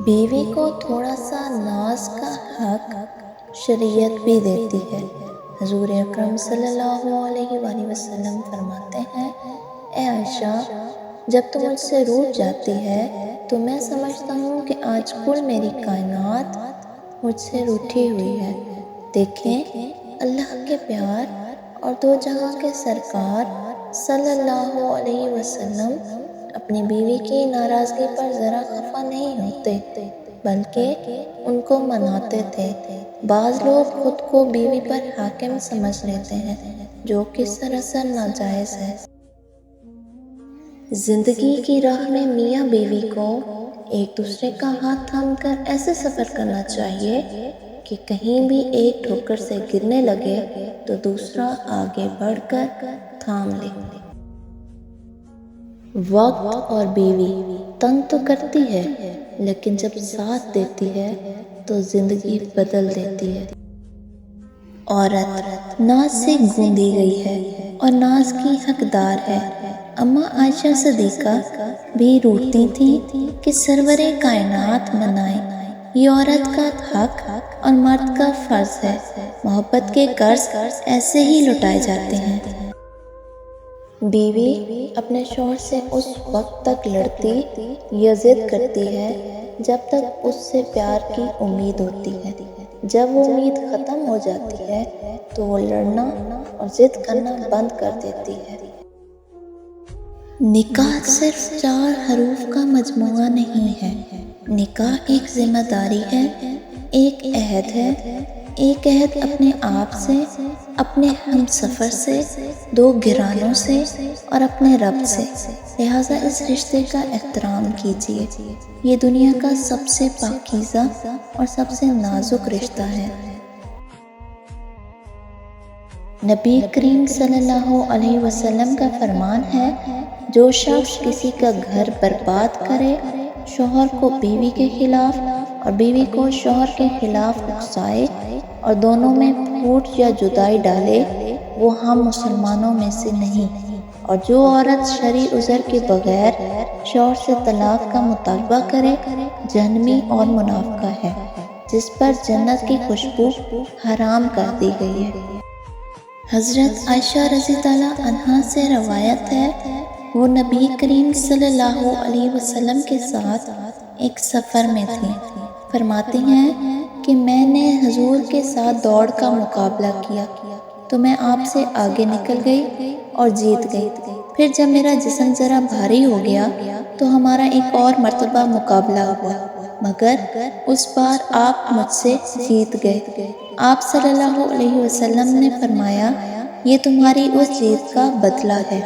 بیوی کو تھوڑا سا ناز کا حق شریعت بھی دیتی ہے۔ حضور اکرم صلی اللہ علیہ وآلہ وسلم فرماتے ہیں، اے عائشہ، جب تم مجھ سے روٹھ جاتی ہے تو میں سمجھتا ہوں کہ آج کل میری کائنات مجھ سے روٹھی ہوئی ہے۔ دیکھیں، اللہ کے پیار اور دو جہاں کے سرکار صلی اللہ علیہ وسلم اپنی بیوی کی ناراضگی پر ذرا خفا نہیں ہوتے، بلکہ ان کو مناتے تھے۔ بعض لوگ خود کو بیوی پر حاکم سمجھ لیتے ہیں، جو کہ سراسر ناجائز ہے۔ زندگی کی راہ میں میاں بیوی کو ایک دوسرے کا ہاتھ تھام کر ایسے سفر کرنا چاہیے کہ کہیں بھی ایک ٹھوکر سے گرنے لگے تو دوسرا آگے بڑھ کر تھام لے۔ وقت اور بیوی تنگ تو کرتی ہے، لیکن جب ساتھ دیتی ہے تو زندگی بدل دیتی ہے۔ عورت ناز سے گوندی گئی ہے اور ناز کی حقدار ہے۔ اماں عائشہ صدیقہ بھی روٹھتی تھیں کہ سرور کائنات منائیں، یہ عورت کا حق اور مرد کا فرض ہے۔ محبت کے قرض ایسے ہی لوٹائے جاتے ہیں۔ بیوی اپنے شوہر سے اس وقت تک لڑتی یا ضد کرتی ہے جب تک اس سے پیار کی امید ہوتی ہے۔ جب وہ امید ختم ہو جاتی ہے تو وہ لڑنا اور ضد کرنا بند کر دیتی ہے۔ نکاح صرف 4 حروف کا مجموعہ نہیں ہے۔ نکاح ایک ذمہ داری ہے، ایک عہد ہے، ایک عہد اپنے آپ سے، اپنے ہم سفر سے، 2 گھرانوں سے اور اپنے رب سے۔ لہٰذا اس رشتے کا احترام کیجیے۔ یہ دنیا کا سب سے پاکیزہ اور سب سے نازک رشتہ ہے۔ نبی کریم صلی اللہ علیہ وسلم کا فرمان ہے، جو شخص کسی کا گھر برباد کرے، شوہر کو بیوی کے خلاف اور بیوی کو شوہر کے خلاف اکسائے اور دونوں میں پھوٹ یا جدائی ڈالے، وہ ہم مسلمانوں میں سے نہیں۔ اور جو عورت شرعی عذر کے بغیر شوہر سے طلاق کا مطالبہ کرے، جہنمی اور منافقہ ہے، جس پر جنت کی خوشبو حرام کر دی گئی ہے۔ حضرت عائشہ رضی اللہ عنہا سے روایت ہے، وہ نبی کریم صلی اللہ علیہ وسلم کے ساتھ ایک سفر میں تھیں۔ فرماتی ہیں کہ میں نے حضور کے ساتھ دوڑ کا مقابلہ کیا تو میں آپ سے آگے نکل گئی اور جیت گئی۔ پھر جب میرا جسم ذرا بھاری ہو گیا تو ہمارا ایک اور مرتبہ مقابلہ ہوا، مگر اس بار آپ مجھ سے جیت گئے۔ آپ صلی اللہ علیہ وسلم نے فرمایا، یہ تمہاری اس جیت کا بدلہ ہے۔